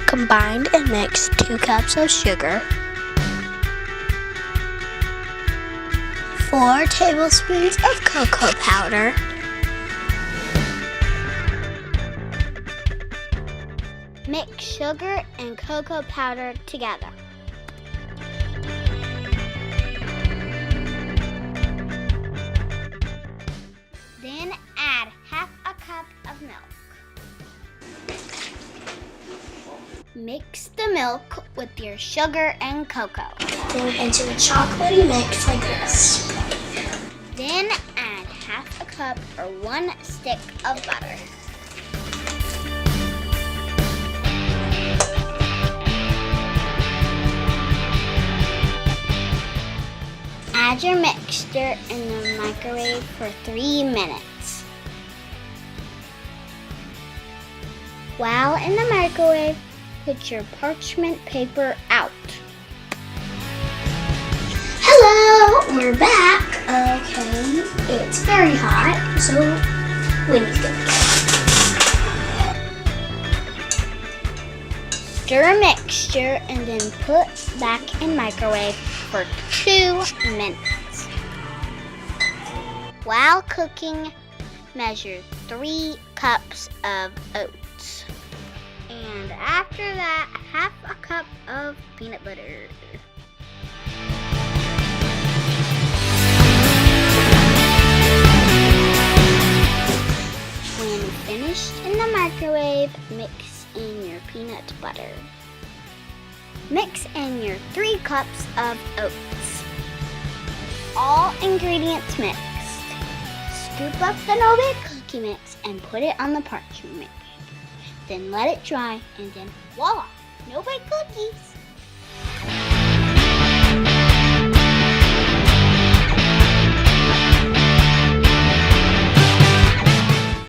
Combine and mix 2 cups of sugar, 4 tablespoons of cocoa powder, mix sugar and cocoa powder together. Then add half a cup of milk. Mix the milk with your sugar and cocoa. Then into a chocolatey mix like this. Then add half a cup or 1 stick of butter. Add your mixture in the microwave for 3 minutes. While in the microwave, put your parchment paper out. Hello, we're back. Okay, it's very hot, so we need to go. Stir mixture and then put back in microwave for 2 minutes. While cooking, measure 3 cups of oats. And after that, half a cup of peanut butter. When finished in the microwave, mix in your peanut butter. Mix in your 3 cups of oats. All ingredients mixed. Scoop up the no-bake cookie mix and put it on the parchment paper. Then let it dry and then voila, no-bake cookies.